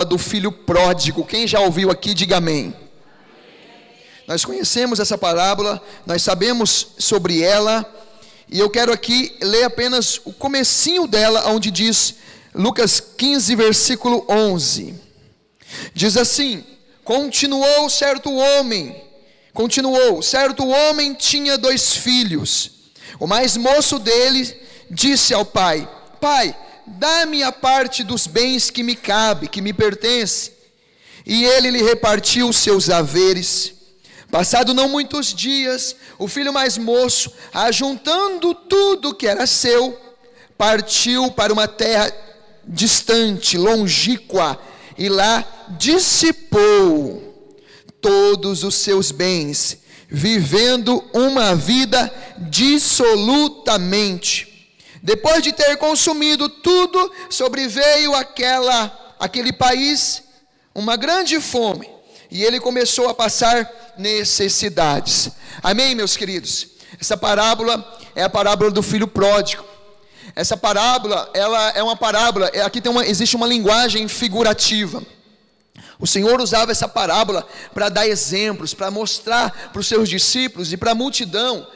do filho pródigo. Quem já ouviu aqui, diga amém. Nós conhecemos essa parábola, nós sabemos sobre ela, e eu quero aqui ler apenas o comecinho dela, onde diz, Lucas 15, versículo 11. Diz assim: certo homem tinha 2 filhos. O mais moço dele disse ao pai: Pai, dá-me a parte dos bens que me cabe, que me pertence. E ele lhe repartiu os seus haveres. Passado não muitos dias, o filho mais moço, ajuntando tudo que era seu, partiu para uma terra distante, longínqua, e lá dissipou todos os seus bens, vivendo uma vida dissolutamente. Depois de ter consumido tudo, sobreveio aquele país uma grande fome, e ele começou a passar necessidades. Amém, meus queridos? Essa parábola é a parábola do filho pródigo. Essa parábola, ela é uma parábola, aqui existe uma linguagem figurativa. O Senhor usava essa parábola para dar exemplos, para mostrar para os seus discípulos e para a multidão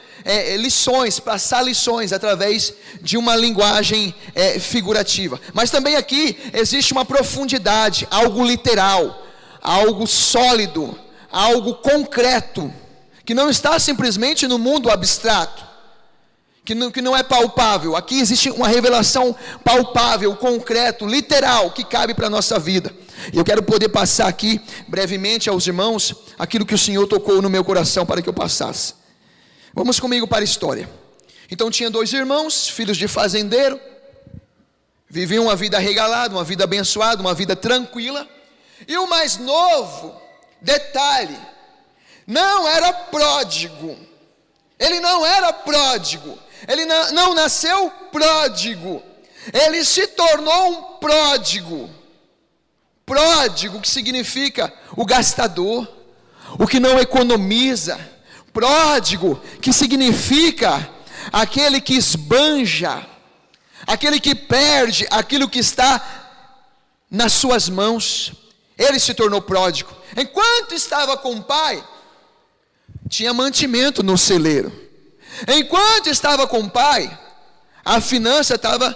lições, passar lições através de uma linguagem figurativa. Mas também aqui existe uma profundidade, algo literal, algo sólido, algo concreto, que não está simplesmente no mundo abstrato, que não é palpável. Aqui existe uma revelação palpável, concreto, literal, que cabe para a nossa vida. E eu quero poder passar aqui brevemente aos irmãos aquilo que o Senhor tocou no meu coração para que eu passasse. Vamos comigo para a história. Então tinha 2 irmãos, filhos de fazendeiro, viviam uma vida regalada, uma vida abençoada, uma vida tranquila. E o mais novo, detalhe, não era pródigo. Ele não era pródigo. Ele não nasceu pródigo. Ele se tornou um pródigo. Pródigo, que significa o gastador, o que não economiza. Pródigo, que significa aquele que esbanja, aquele que perde aquilo que está nas suas mãos. Ele se tornou pródigo. Enquanto estava com o pai, tinha mantimento no celeiro. Enquanto estava com o pai, a finança estava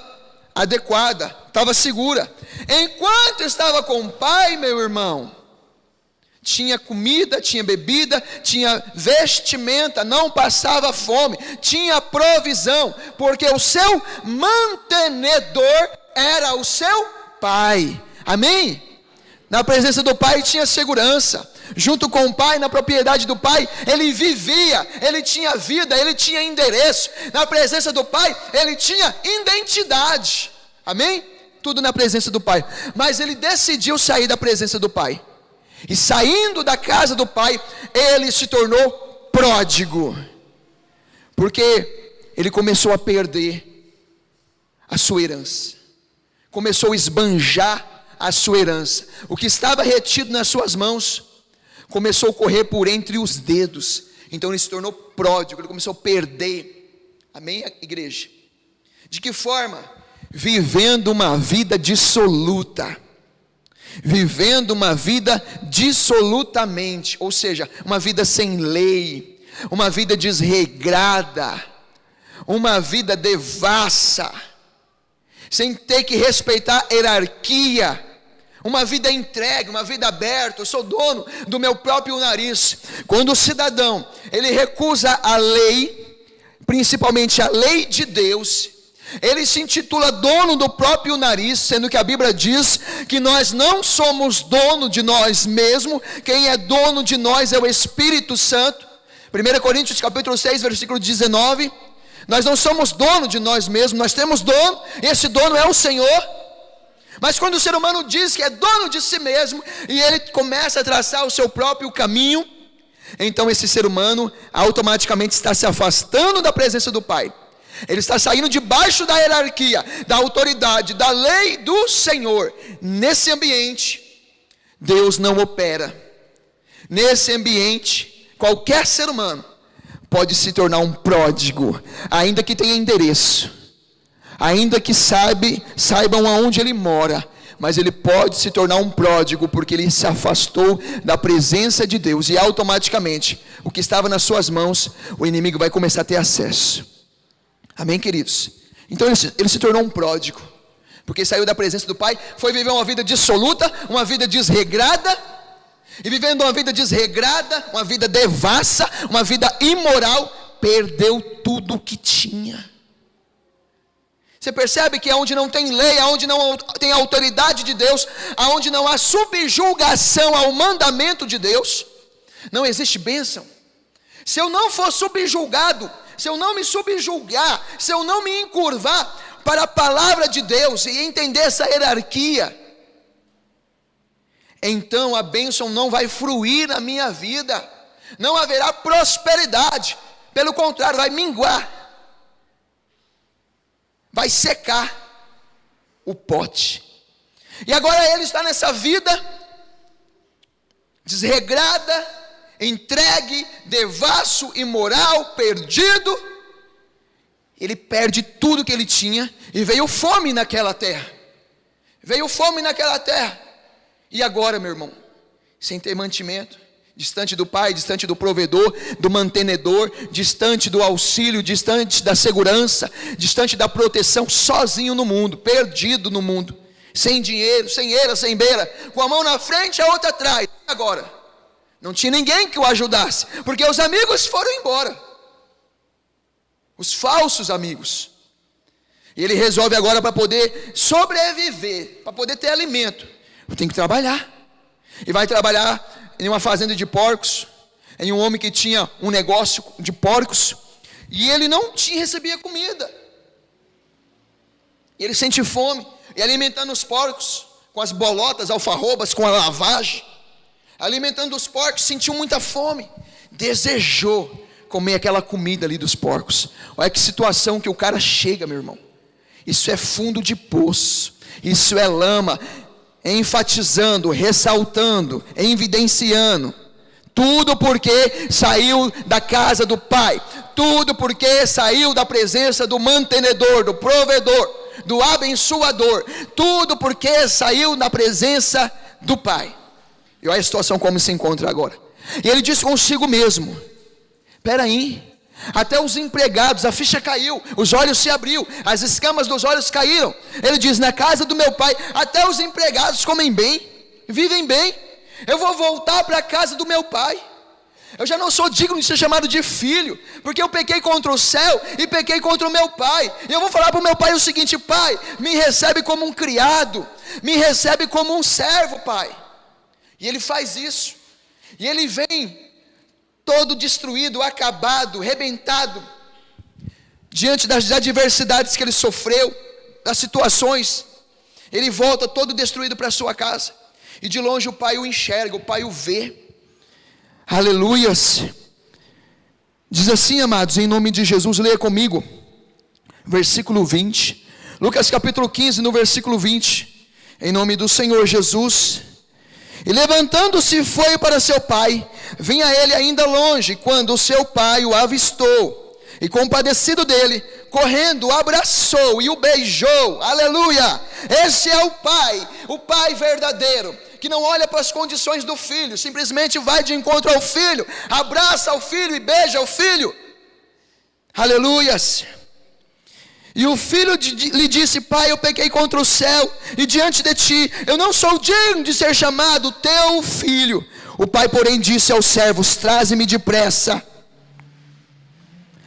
adequada, estava segura. Enquanto estava com o pai, meu irmão, tinha comida, tinha bebida, tinha vestimenta, não passava fome, tinha provisão, porque o seu mantenedor era o seu pai. Amém? Na presença do pai tinha segurança. Junto com o pai, na propriedade do pai, ele vivia, ele tinha vida, ele tinha endereço. Na presença do pai, ele tinha identidade. Amém? Tudo na presença do pai. Mas ele decidiu sair da presença do pai. E saindo da casa do pai, ele se tornou pródigo. Porque ele começou a perder a sua herança. Começou a esbanjar a sua herança. O que estava retido nas suas mãos começou a correr por entre os dedos. Então ele se tornou pródigo, ele começou a perder. Amém, igreja? De que forma? Vivendo uma vida dissoluta. Vivendo uma vida dissolutamente, ou seja, uma vida sem lei, uma vida desregrada, uma vida devassa, sem ter que respeitar hierarquia, uma vida entregue, uma vida aberta. Eu sou dono do meu próprio nariz. Quando o cidadão, ele recusa a lei, principalmente a lei de Deus, ele se intitula dono do próprio nariz, sendo que a Bíblia diz que nós não somos dono de nós mesmos. Quem é dono de nós é o Espírito Santo. 1 Coríntios capítulo 6, versículo 19. Nós não somos dono de nós mesmos, nós temos dono, e esse dono é o Senhor. Mas quando o ser humano diz que é dono de si mesmo, e ele começa a traçar o seu próprio caminho, então esse ser humano automaticamente está se afastando da presença do Pai. Ele está saindo debaixo da hierarquia, da autoridade, da lei do Senhor. Nesse ambiente, Deus não opera. Nesse ambiente, qualquer ser humano pode se tornar um pródigo, ainda que tenha endereço, ainda que saibam aonde ele mora, mas ele pode se tornar um pródigo, porque ele se afastou da presença de Deus, e automaticamente, o que estava nas suas mãos, o inimigo vai começar a ter acesso. Amém, queridos? Então ele se tornou um pródigo, porque saiu da presença do Pai, foi viver uma vida dissoluta, uma vida desregrada, e vivendo uma vida desregrada, uma vida devassa, uma vida imoral, perdeu tudo o que tinha. Você percebe que aonde não tem lei, aonde não tem autoridade de Deus, aonde não há subjugação ao mandamento de Deus, não existe bênção. Se eu não for subjugado, se eu não me subjugar, se eu não me encurvar para a palavra de Deus e entender essa hierarquia, então a bênção não vai fruir na minha vida, não haverá prosperidade, pelo contrário, vai minguar, vai secar o pote. E agora ele está nessa vida desregrada, entregue, devasso, imoral, perdido. Ele perde tudo que ele tinha, e veio fome naquela terra. Veio fome naquela terra. E agora, meu irmão, sem ter mantimento, distante do pai, distante do provedor, do mantenedor, distante do auxílio, distante da segurança, distante da proteção, sozinho no mundo, perdido no mundo, sem dinheiro, sem eira, sem beira, com a mão na frente e a outra atrás. E agora? Não tinha ninguém que o ajudasse, porque os amigos foram embora, os falsos amigos. E ele resolve agora, para poder sobreviver, para poder ter alimento, eu tenho que trabalhar. E vai trabalhar em uma fazenda de porcos, em um homem que tinha um negócio de porcos, e ele não recebia comida. E ele sente fome, e alimentando os porcos, com as bolotas, alfarrobas, com a lavagem, alimentando os porcos, sentiu muita fome, desejou comer aquela comida ali dos porcos. Olha que situação que o cara chega, meu irmão. Isso é fundo de poço, isso é lama, enfatizando, ressaltando, evidenciando, tudo porque saiu da casa do Pai, tudo porque saiu da presença do mantenedor, do provedor, do abençoador, tudo porque saiu da presença do Pai. E olha a situação como se encontra agora. E ele disse consigo mesmo: espera aí, até os empregados, a ficha caiu, os olhos se abriu, as escamas dos olhos caíram. Ele diz: na casa do meu pai, até os empregados comem bem, vivem bem. Eu vou voltar para a casa do meu pai. Eu já não sou digno de ser chamado de filho, porque eu pequei contra o céu e pequei contra o meu pai. E eu vou falar para o meu pai o seguinte: pai, me recebe como um criado, me recebe como um servo, pai. E ele faz isso, e ele vem todo destruído, acabado, rebentado, diante das adversidades que ele sofreu, das situações. Ele volta todo destruído para sua casa, e de longe o pai o enxerga, o pai o vê. Aleluias. Diz assim, amados, em nome de Jesus, leia comigo, versículo 20, Lucas capítulo 15, no versículo 20, em nome do Senhor Jesus. E levantando-se foi para seu pai. Vinha ele ainda longe, quando o seu pai o avistou, e compadecido dele, correndo, o abraçou e o beijou. Aleluia! Esse é o pai verdadeiro, que não olha para as condições do filho, simplesmente vai de encontro ao filho, abraça o filho e beija o filho. Aleluias! E o filho lhe disse: pai, eu pequei contra o céu e diante de ti, eu não sou digno de ser chamado teu filho. O pai, porém, disse aos servos: traze-me depressa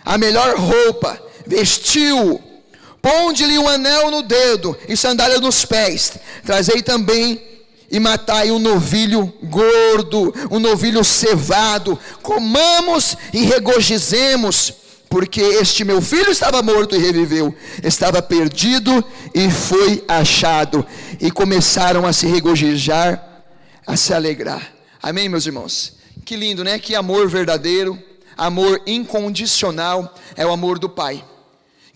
a melhor roupa, vestiu-o, ponde-lhe um anel no dedo e sandália nos pés. Trazei também e matai um novilho gordo, um novilho cevado, comamos e regozijemos, porque este meu filho estava morto e reviveu, estava perdido e foi achado. E começaram a se regozijar, a se alegrar. Amém, meus irmãos? Que lindo, né? Que amor verdadeiro, amor incondicional, é o amor do Pai,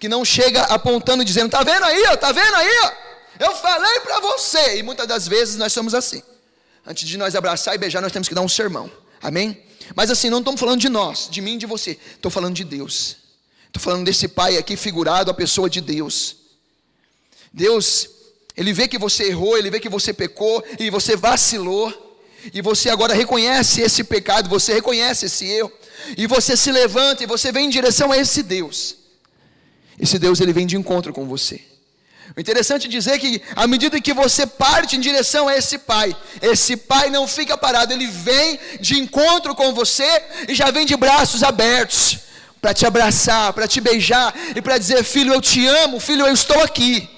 que não chega apontando e dizendo: tá vendo aí, ó, tá vendo aí, ó, eu falei para você. E muitas das vezes nós somos assim. Antes de nós abraçar e beijar, nós temos que dar um sermão. Amém? Mas assim, não estamos falando de nós, de mim e de você. Estou falando de Deus. Estou falando desse Pai aqui figurado, a pessoa de Deus. Deus, Ele vê que você errou, ele vê que você pecou e você vacilou, e você agora reconhece esse pecado, você reconhece esse erro, e você se levanta e você vem em direção a esse Deus. Esse Deus, ele vem de encontro com você. O interessante é dizer que à medida que você parte em direção a esse Pai não fica parado, ele vem de encontro com você e já vem de braços abertos para te abraçar, para te beijar e para dizer: filho, eu te amo, filho, eu estou aqui,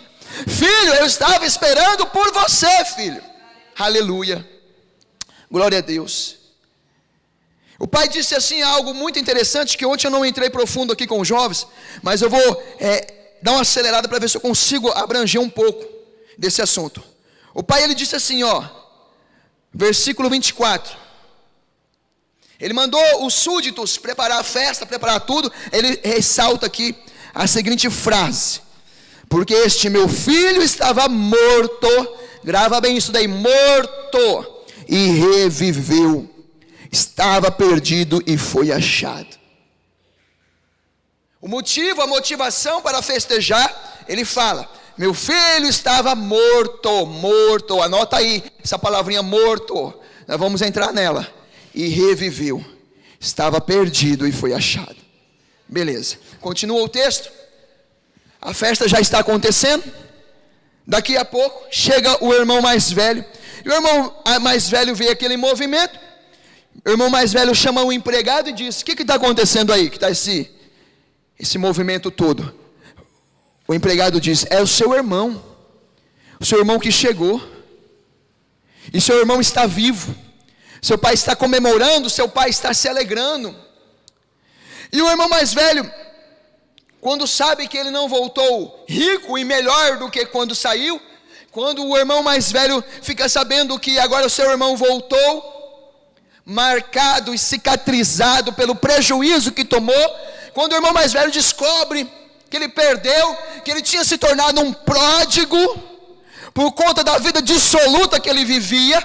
filho, eu estava esperando por você, filho. Aleluia, glória a Deus. O pai disse assim algo muito interessante, que ontem eu não entrei profundo aqui com os jovens, mas eu vou dar uma acelerada para ver se eu consigo abranger um pouco desse assunto. O pai, ele disse assim, versículo 24, ele mandou os súditos preparar a festa, preparar tudo. Ele ressalta aqui a seguinte frase: porque este meu filho estava morto, grava bem isso daí, morto, e reviveu, estava perdido e foi achado. O motivo, a motivação para festejar, ele fala: meu filho estava morto, anota aí essa palavrinha morto, nós vamos entrar nela, e reviveu, estava perdido e foi achado. Beleza, continua o texto. A festa já está acontecendo. Daqui a pouco chega o irmão mais velho, e o irmão mais velho vê aquele movimento. O irmão mais velho chama o empregado e diz: o que está acontecendo aí, que está esse movimento todo? O empregado diz: é o seu irmão que chegou, e seu irmão está vivo, seu pai está comemorando, seu pai está se alegrando. E o irmão mais velho, quando sabe que ele não voltou rico e melhor do que quando saiu, quando o irmão mais velho fica sabendo que agora o seu irmão voltou marcado e cicatrizado pelo prejuízo que tomou, quando o irmão mais velho descobre que ele perdeu, que ele tinha se tornado um pródigo por conta da vida dissoluta que ele vivia,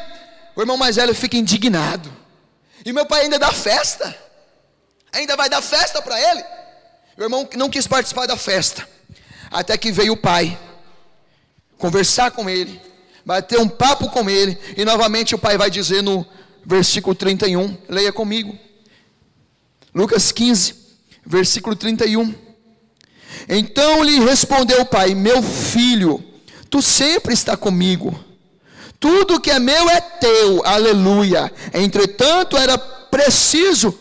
o irmão mais velho fica indignado. E meu pai ainda dá festa, ainda vai dar festa para ele. O irmão não quis participar da festa, até que veio o pai conversar com ele, bater um papo com ele, e novamente o pai vai dizer no versículo 31, leia comigo, Lucas 15, versículo 31. Então lhe respondeu o pai: meu filho, tu sempre está comigo, tudo que é meu é teu, aleluia. Entretanto era preciso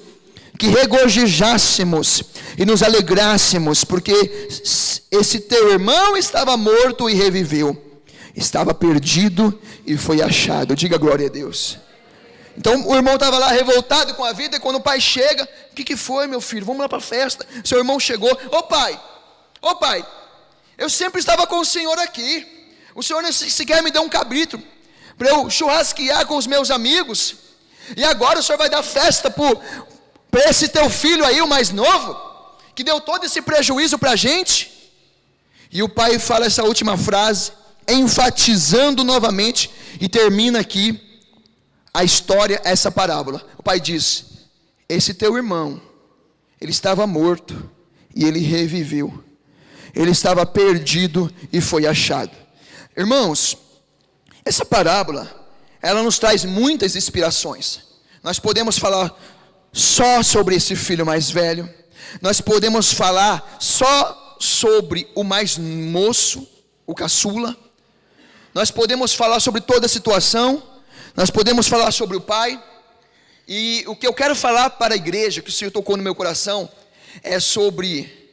que regozijássemos e nos alegrássemos, porque esse teu irmão estava morto e reviveu, estava perdido e foi achado. Diga glória a Deus. Então o irmão estava lá revoltado com a vida, e quando o pai chega: o que foi, meu filho? Vamos lá para a festa. Seu irmão chegou. Ô pai, eu sempre estava com o senhor aqui, o senhor nem sequer me deu um cabrito para eu churrasquear com os meus amigos, e agora o senhor vai dar festa para esse teu filho aí, o mais novo, que deu todo esse prejuízo para a gente? E o pai fala essa última frase, enfatizando novamente, e termina aqui a história, essa parábola. O pai diz: esse teu irmão, ele estava morto e ele reviveu, ele estava perdido e foi achado. Irmãos, essa parábola, ela nos traz muitas inspirações. Nós podemos falar só sobre esse filho mais velho, nós podemos falar só sobre o mais moço, o caçula, nós podemos falar sobre toda a situação, nós podemos falar sobre o pai. E o que eu quero falar para a igreja, que o Senhor tocou no meu coração, é sobre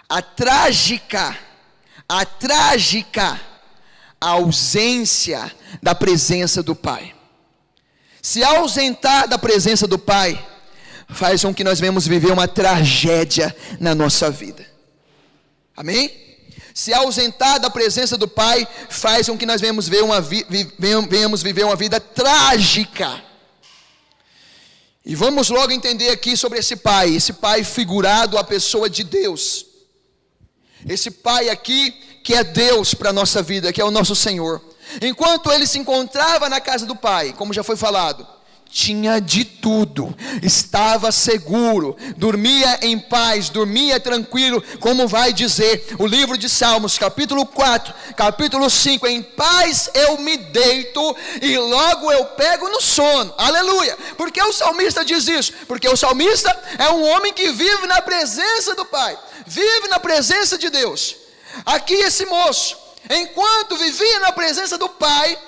a trágica ausência da presença do pai. Se ausentar da presença do pai faz com que nós venhamos viver uma tragédia na nossa vida. Amém? Se ausentar da presença do pai faz com que nós venhamos viver uma vida trágica. E vamos logo entender aqui sobre esse pai figurado à pessoa de Deus. Esse pai aqui que é Deus para a nossa vida, que é o nosso Senhor. Enquanto ele se encontrava na casa do pai, como já foi falado, tinha de tudo, estava seguro, dormia em paz, dormia tranquilo, como vai dizer o livro de Salmos, capítulo 4, capítulo 5, em paz eu me deito e logo eu pego no sono, aleluia. Por que o salmista diz isso? Porque o salmista é um homem que vive na presença do Pai, vive na presença de Deus. Aqui esse moço, enquanto vivia na presença do Pai,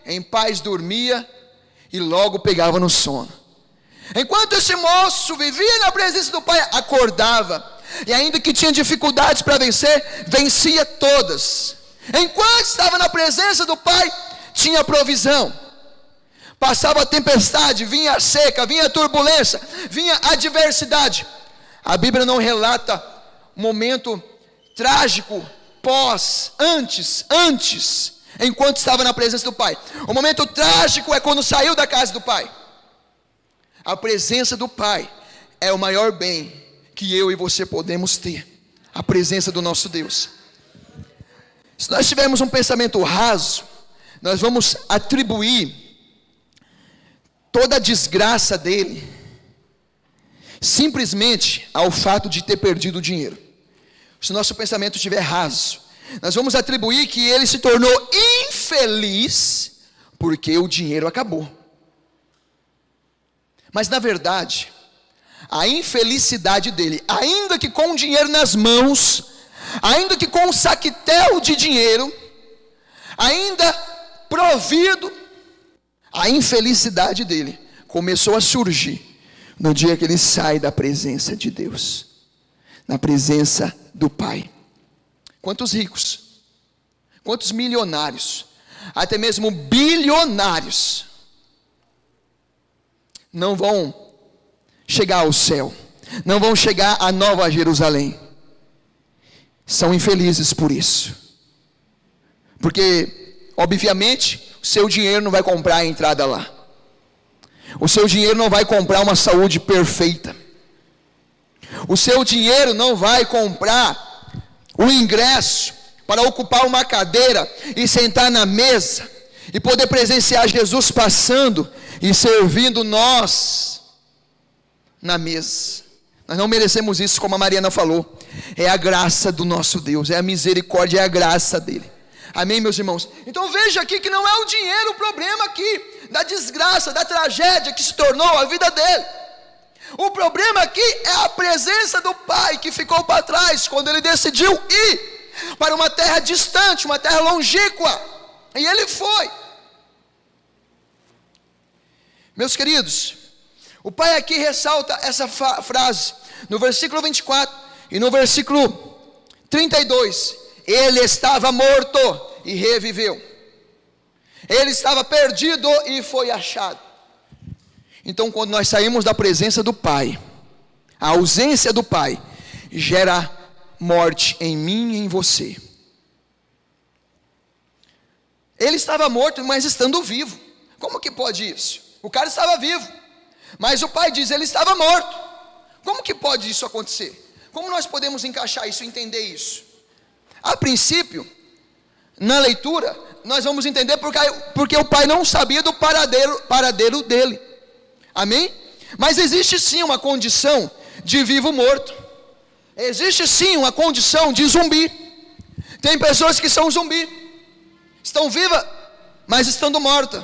em paz dormia e logo pegava no sono. Enquanto esse moço vivia na presença do Pai, acordava, e ainda que tinha dificuldades para vencer, vencia todas. Enquanto estava na presença do Pai, tinha provisão. Passava a tempestade, vinha a seca, vinha a turbulência, vinha a adversidade. A Bíblia não relata momento trágico antes, enquanto estava na presença do Pai. O momento trágico é quando saiu da casa do Pai. A presença do Pai é o maior bem que eu e você podemos ter. A presença do nosso Deus. Se nós tivermos um pensamento raso, nós vamos atribuir toda a desgraça dele simplesmente ao fato de ter perdido o dinheiro. Se o nosso pensamento estiver raso, nós vamos atribuir que ele se tornou infeliz porque o dinheiro acabou. Mas na verdade, a infelicidade dele, ainda que com o dinheiro nas mãos, ainda que com um saquetel de dinheiro, ainda provido, a infelicidade dele começou a surgir no dia que ele sai da presença de Deus, na presença do Pai. Quantos ricos, quantos milionários, até mesmo bilionários, não vão chegar ao céu, não vão chegar à Nova Jerusalém, são infelizes por isso, porque obviamente o seu dinheiro não vai comprar a entrada lá, o seu dinheiro não vai comprar uma saúde perfeita, o seu dinheiro não vai comprar o ingresso para ocupar uma cadeira e sentar na mesa e poder presenciar Jesus passando e servindo nós na mesa. Nós não merecemos isso, como a Mariana falou. É a graça do nosso Deus, é a misericórdia, é a graça dele. Amém, meus irmãos? Então veja aqui que não é o dinheiro o problema aqui, da desgraça, da tragédia que se tornou a vida dele. O problema aqui é a presença do Pai que ficou para trás quando ele decidiu ir para uma terra distante, uma terra longínqua, e ele foi. Meus queridos, o Pai aqui ressalta essa frase no versículo 24 e no versículo 32. Ele estava morto e reviveu, ele estava perdido e foi achado. Então, quando nós saímos da presença do Pai, a ausência do Pai gera morte em mim e em você. Ele estava morto, mas estando vivo. Como que pode isso? O cara estava vivo, mas o Pai diz, ele estava morto. Como que pode isso acontecer? Como nós podemos encaixar isso, entender isso? A princípio, na leitura, nós vamos entender porque o Pai não sabia do paradeiro dele. Amém? Mas existe sim uma condição de vivo morto. Existe sim uma condição de zumbi. Tem pessoas que são zumbi, estão vivas, mas estando mortas.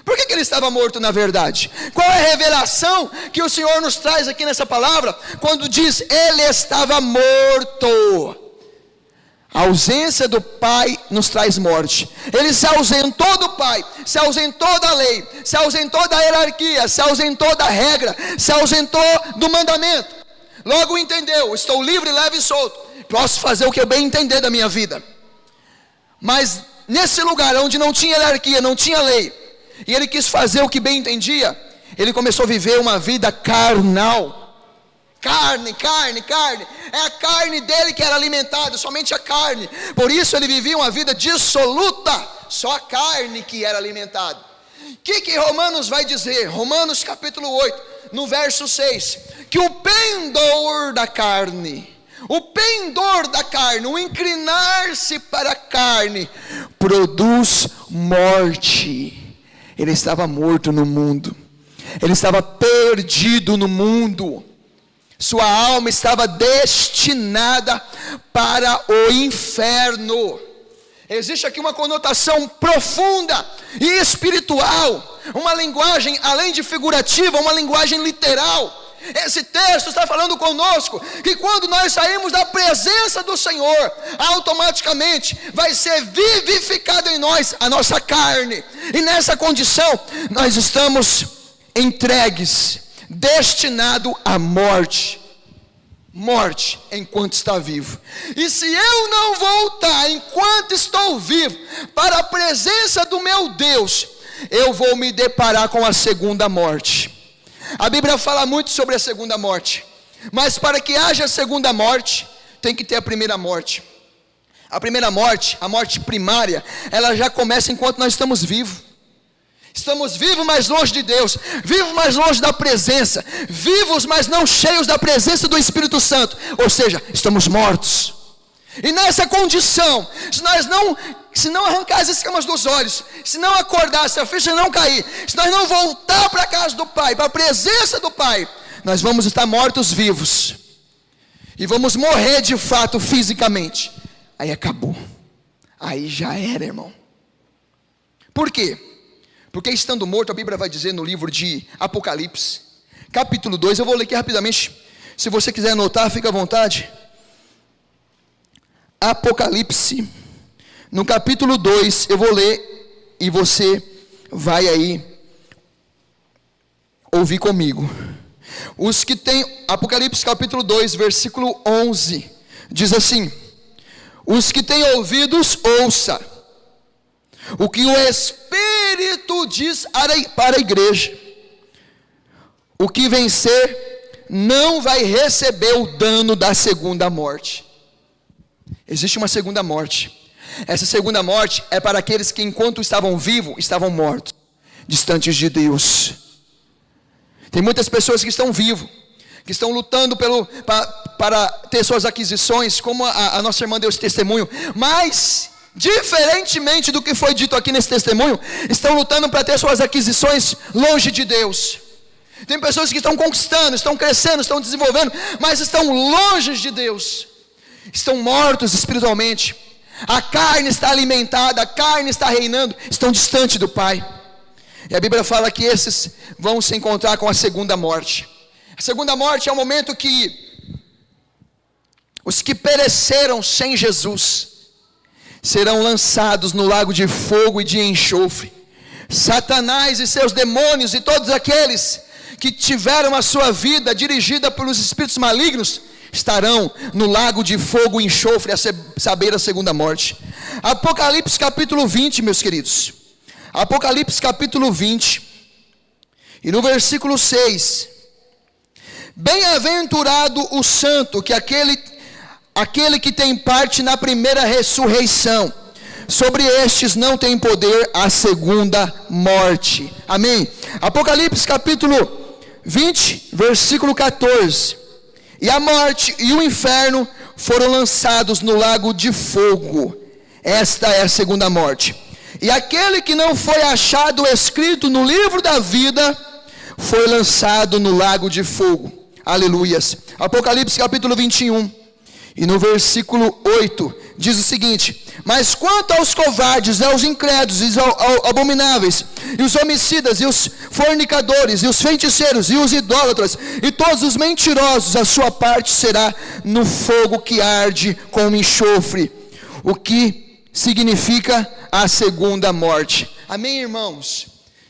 Por que ele estava morto na verdade? Qual é a revelação que o Senhor nos traz aqui nessa palavra, quando diz, ele estava morto? A ausência do Pai nos traz morte. Ele se ausentou do Pai, se ausentou da lei, se ausentou da hierarquia, se ausentou da regra, se ausentou do mandamento. Logo entendeu, estou livre, leve e solto, posso fazer o que eu bem entender da minha vida. Mas nesse lugar onde não tinha hierarquia, não tinha lei, e ele quis fazer o que bem entendia, ele começou a viver uma vida carnal. Carne, é a carne dele que era alimentada, somente a carne. Por isso ele vivia uma vida dissoluta, só a carne que era alimentada. O que Romanos vai dizer? Romanos capítulo 8, no verso 6, que o pendor da carne, o inclinar-se para a carne, produz morte. Ele estava morto no mundo. Ele estava perdido no mundo. Sua alma estava destinada para o inferno. Existe aqui uma conotação profunda e espiritual, uma linguagem além de figurativa, uma linguagem literal. Esse texto está falando conosco que quando nós saímos da presença do Senhor, automaticamente vai ser vivificada em nós a nossa carne, e nessa condição nós estamos entregues, destinados à morte enquanto está vivo. E se eu não voltar enquanto estou vivo para a presença do meu Deus, eu vou me deparar com a segunda morte. A Bíblia fala muito sobre a segunda morte, mas para que haja a segunda morte, tem que ter a primeira morte. A primeira morte, a morte primária, ela já começa enquanto nós estamos vivos. Estamos vivos, mas longe de Deus, vivos, mas longe da presença, vivos, mas não cheios da presença do Espírito Santo, ou seja, estamos mortos. E nessa condição, se não arrancar as escamas dos olhos, se não acordar, se a ficha não cair, se nós não voltar para a casa do Pai, para a presença do Pai, nós vamos estar mortos vivos, e vamos morrer de fato fisicamente. Aí acabou, aí já era, irmão. Por quê? Porque estando morto, a Bíblia vai dizer no livro de Apocalipse, capítulo 2, eu vou ler aqui rapidamente, se você quiser anotar, fica à vontade. Apocalipse, no capítulo 2, eu vou ler, e você vai aí, ouvir comigo. Os que têm, Apocalipse capítulo 2, versículo 11, diz assim: os que têm ouvidos, ouça o que o Espírito diz para a igreja. O que vencer não vai receber o dano da segunda morte. Existe uma segunda morte. Essa segunda morte é para aqueles que enquanto estavam vivos, estavam mortos, distantes de Deus. Tem muitas pessoas que estão vivos, que estão lutando para ter suas aquisições, como a nossa irmã deu esse testemunho, mas diferentemente do que foi dito aqui nesse testemunho, estão lutando para ter suas aquisições longe de Deus. Tem pessoas que estão conquistando, estão crescendo, estão desenvolvendo, mas estão longe de Deus, estão mortos espiritualmente. A carne está alimentada, a carne está reinando, estão distante do Pai. E a Bíblia fala que esses vão se encontrar com a segunda morte. A segunda morte é o momento que os que pereceram sem Jesus serão lançados no lago de fogo e de enxofre. Satanás e seus demônios e todos aqueles que tiveram a sua vida dirigida pelos espíritos malignos estarão no lago de fogo e enxofre, a saber, a segunda morte. Apocalipse capítulo 20, meus queridos. Apocalipse capítulo 20, e no versículo 6: bem-aventurado o santo, que aquele que tem parte na primeira ressurreição. Sobre estes não tem poder a segunda morte. Amém. Apocalipse capítulo 20, versículo 14: e a morte e o inferno foram lançados no lago de fogo. Esta é a segunda morte. E aquele que não foi achado escrito no livro da vida foi lançado no lago de fogo. Aleluias. Apocalipse capítulo 21, e no versículo 8, diz o seguinte: mas quanto aos covardes, aos incrédulos, e aos abomináveis, e os homicidas, e os fornicadores, e os feiticeiros, e os idólatras, e todos os mentirosos, a sua parte será no fogo que arde com enxofre, o que significa a segunda morte. Amém, irmãos?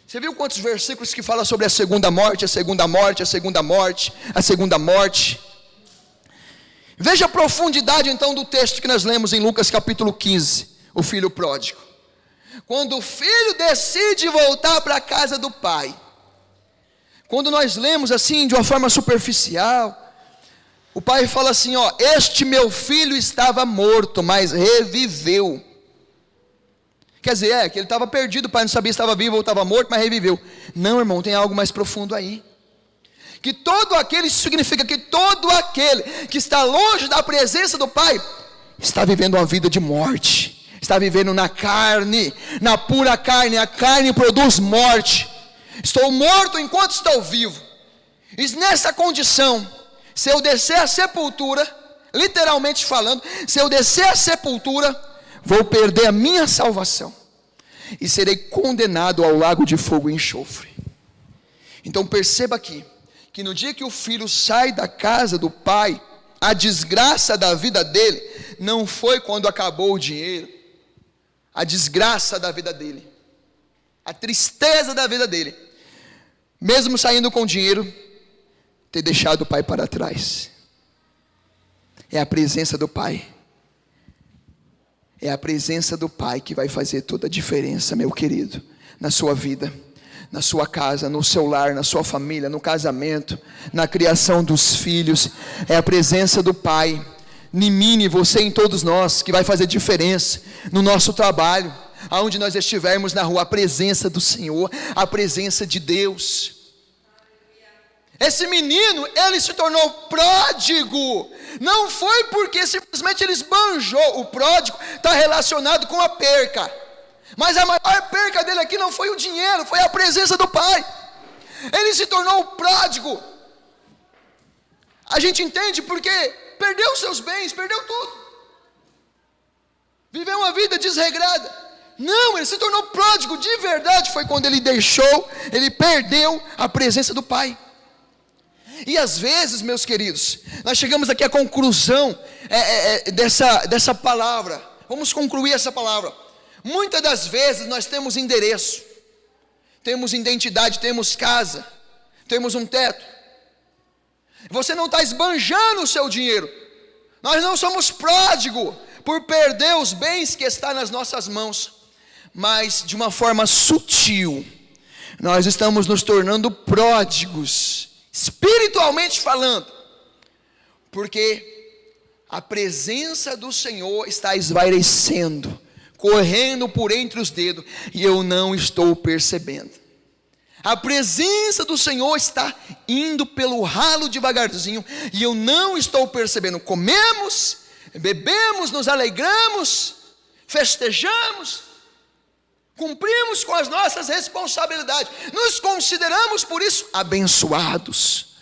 Você viu quantos versículos que falam sobre a segunda morte, a segunda morte, a segunda morte, a segunda morte? Veja a profundidade então do texto que nós lemos em Lucas capítulo 15, o filho pródigo. Quando o filho decide voltar para a casa do pai, quando nós lemos assim de uma forma superficial, o pai fala assim: ó, este meu filho estava morto, mas reviveu. Quer dizer, que ele estava perdido, o pai não sabia se estava vivo ou estava morto, mas reviveu. Não, irmão, tem algo mais profundo aí. Que todo aquele, isso significa que todo aquele que está longe da presença do Pai, está vivendo uma vida de morte, está vivendo na carne, na pura carne. A carne produz morte. estou morto enquanto estou vivo. E nessa condição, se eu descer à sepultura, literalmente falando, se eu descer à sepultura, vou perder a minha salvação e serei condenado ao lago de fogo e enxofre. Então perceba aqui, que no dia que o filho sai da casa do pai, a desgraça da vida dele, não foi quando acabou o dinheiro, a desgraça da vida dele, a tristeza da vida dele, mesmo saindo com dinheiro, ter deixado o pai para trás. É a presença do pai. É a presença do pai que vai fazer toda a diferença, meu querido, na sua vida, na sua casa, no seu lar, na sua família, no casamento, na criação dos filhos. É a presença do pai, em mim, em você, em todos nós, que vai fazer diferença no nosso trabalho, aonde nós estivermos na rua. A presença do Senhor, a presença de Deus. Esse menino, ele se tornou pródigo, não foi porque simplesmente ele esbanjou. O pródigo está relacionado com a perca, mas a maior perca dele aqui não foi o dinheiro, foi a presença do pai. Ele se tornou pródigo. A gente entende porque perdeu seus bens, perdeu tudo, viveu uma vida desregrada. Não, ele se tornou pródigo de verdade, foi quando ele ele perdeu a presença do pai. E às vezes, meus queridos, nós chegamos aqui à conclusão dessa palavra. Vamos concluir essa palavra. Muitas das vezes nós temos endereço, temos identidade, temos casa, temos um teto. Você não está esbanjando o seu dinheiro. Nós não somos pródigo por perder os bens que estão nas nossas mãos, mas de uma forma sutil, nós estamos nos tornando pródigos, espiritualmente falando, porque a presença do Senhor está esvairecendo, correndo por entre os dedos, e eu não estou percebendo. A presença do Senhor está indo pelo ralo devagarzinho, e eu não estou percebendo. Comemos, bebemos, nos alegramos, festejamos, cumprimos com as nossas responsabilidades, nos consideramos por isso abençoados,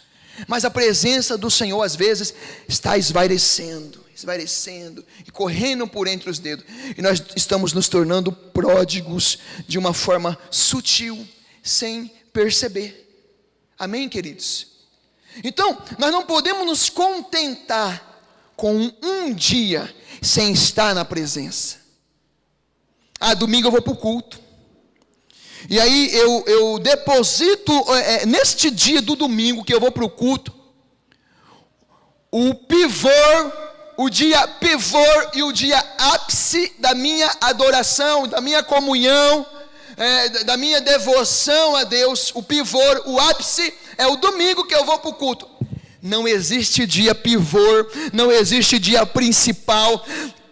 mas a presença do Senhor às vezes está esvairecendo e correndo por entre os dedos, e nós estamos nos tornando pródigos de uma forma sutil, sem perceber. Amém, queridos? Então, nós não podemos nos contentar com um dia sem estar na presença. Domingo eu vou para o culto, e aí eu deposito, neste dia do domingo que eu vou para o culto, o dia pivô e o dia ápice da minha adoração, da minha comunhão, da minha devoção a Deus. O pivô, o ápice é o domingo que eu vou para o culto. Não existe dia pivô, não existe dia principal.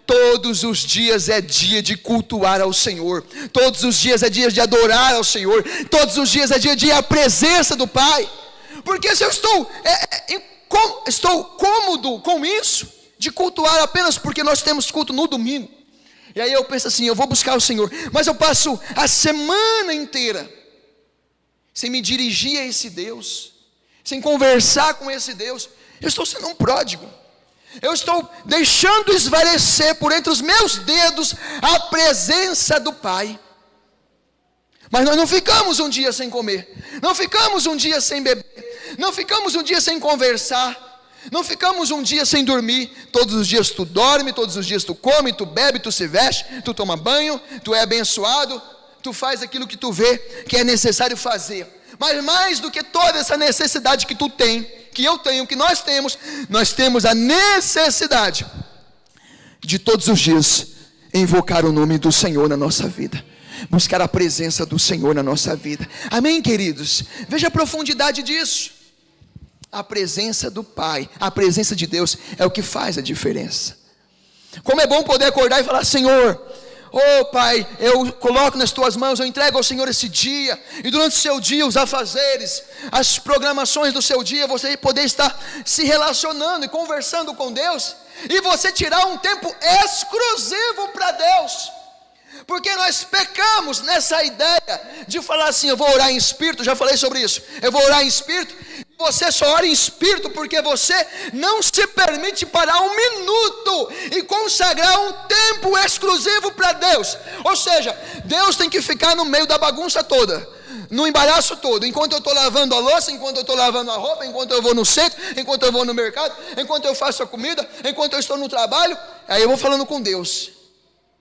Todos os dias é dia de cultuar ao Senhor, todos os dias é dia de adorar ao Senhor, todos os dias é dia de ir à presença do Pai. Porque se eu estou cômodo com isso, de cultuar apenas porque nós temos culto no domingo, e aí eu penso assim, eu vou buscar o Senhor, mas eu passo a semana inteira sem me dirigir a esse Deus, sem conversar com esse Deus, eu estou sendo um pródigo. Eu estou deixando esvaecer por entre os meus dedos a presença do Pai. Mas nós não ficamos um dia sem comer, não ficamos um dia sem beber, não ficamos um dia sem conversar, não ficamos um dia sem dormir. Todos os dias tu dorme, todos os dias tu come, tu bebe, tu se veste, tu toma banho, tu é abençoado, tu faz aquilo que tu vê que é necessário fazer. Mas mais do que toda essa necessidade que tu tem, que eu tenho, que nós temos a necessidade de todos os dias invocar o nome do Senhor na nossa vida, buscar a presença do Senhor na nossa vida. Amém, queridos? Veja a profundidade disso. A presença do Pai, a presença de Deus é o que faz a diferença. Como é bom poder acordar e falar: Senhor, Pai, eu coloco nas tuas mãos, eu entrego ao Senhor esse dia, e durante o seu dia, os afazeres, as programações do seu dia, você poder estar se relacionando e conversando com Deus, e você tirar um tempo exclusivo para Deus, Porque nós pecamos nessa ideia de falar assim: eu vou orar em espírito. Já falei sobre isso. Eu vou orar em espírito. Você só ora em espírito porque você não se permite parar um minuto e consagrar um tempo exclusivo para Deus. Ou seja, Deus tem que ficar no meio da bagunça toda, no embaraço todo. Enquanto eu estou lavando a louça, enquanto eu estou lavando a roupa, enquanto eu vou no centro, enquanto eu vou no mercado, enquanto eu faço a comida, enquanto eu estou no trabalho, aí eu vou falando com Deus.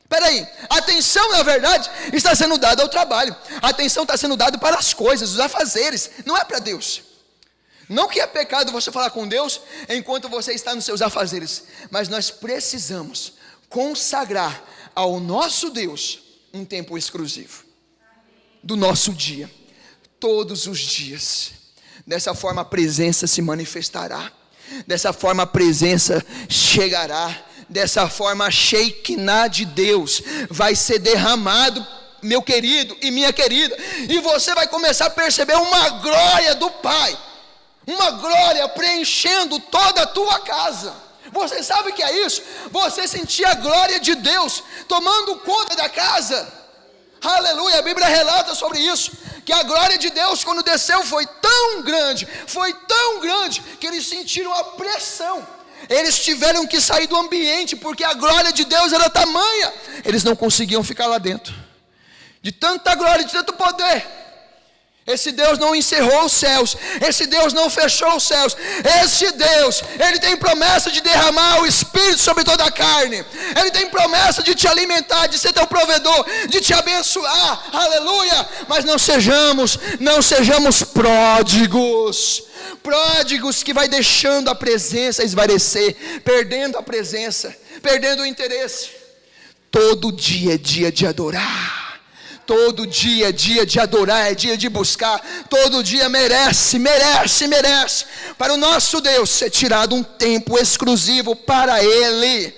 Espera aí, a atenção na verdade está sendo dada ao trabalho. A atenção está sendo dada para as coisas, os afazeres, não é para Deus. Não que é pecado você falar com Deus enquanto você está nos seus afazeres, mas nós precisamos consagrar ao nosso Deus um tempo exclusivo do nosso dia, todos os dias. Dessa forma a presença se manifestará, dessa forma a presença chegará, dessa forma a Shekinah de Deus vai ser derramado, meu querido e minha querida, e você vai começar a perceber uma glória do Pai, uma glória preenchendo toda a tua casa. Você sabe o que é isso? Você sentir a glória de Deus tomando conta da casa. Aleluia, a Bíblia relata sobre isso, que a glória de Deus quando desceu foi tão grande, que eles sentiram a pressão. Eles tiveram que sair do ambiente, porque a glória de Deus era tamanha, eles não conseguiam ficar lá dentro, de tanta glória, de tanto poder. Esse Deus não encerrou os céus, esse Deus não fechou os céus, esse Deus, Ele tem promessa de derramar o Espírito sobre toda a carne, Ele tem promessa de te alimentar, de ser teu provedor, de te abençoar, aleluia. Mas não sejamos pródigos que vai deixando a presença esvaecer, perdendo a presença, perdendo o interesse. Todo dia é dia de adorar. Todo dia é dia de adorar, é dia de buscar. Todo dia merece para o nosso Deus ser tirado um tempo exclusivo para Ele.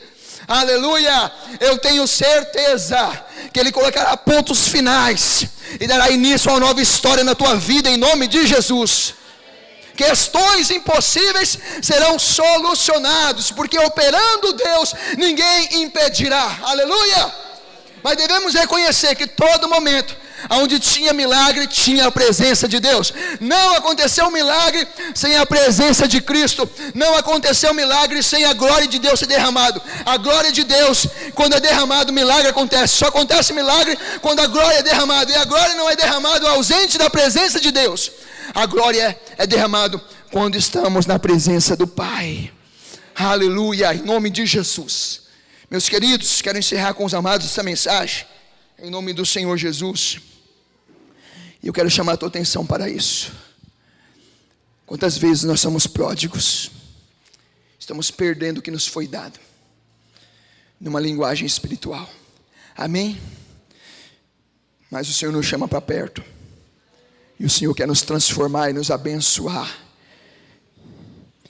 Aleluia. Eu tenho certeza que Ele colocará pontos finais e dará início a uma nova história na tua vida, em nome de Jesus. Questões impossíveis serão solucionados, porque operando Deus ninguém impedirá. Aleluia. Mas devemos reconhecer que todo momento onde tinha milagre, tinha a presença de Deus. Não aconteceu milagre sem a presença de Cristo. Não aconteceu milagre sem a glória de Deus ser derramado. A glória de Deus, quando é derramado, milagre acontece. Só acontece milagre quando a glória é derramada. E a glória não é derramada ausente da presença de Deus. A glória é derramada quando estamos na presença do Pai. Aleluia, em nome de Jesus. Meus queridos, quero encerrar com os amados essa mensagem, em nome do Senhor Jesus, e eu quero chamar a tua atenção para isso. Quantas vezes nós somos pródigos, estamos perdendo o que nos foi dado, numa linguagem espiritual, amém? Mas o Senhor nos chama para perto, e o Senhor quer nos transformar e nos abençoar,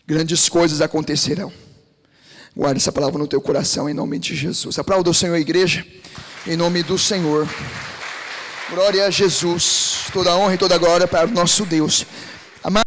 grandes coisas acontecerão. Guarda essa palavra no teu coração, em nome de Jesus. Aplauda o Senhor, igreja, em nome do Senhor. Glória a Jesus. Toda honra e toda glória para o nosso Deus.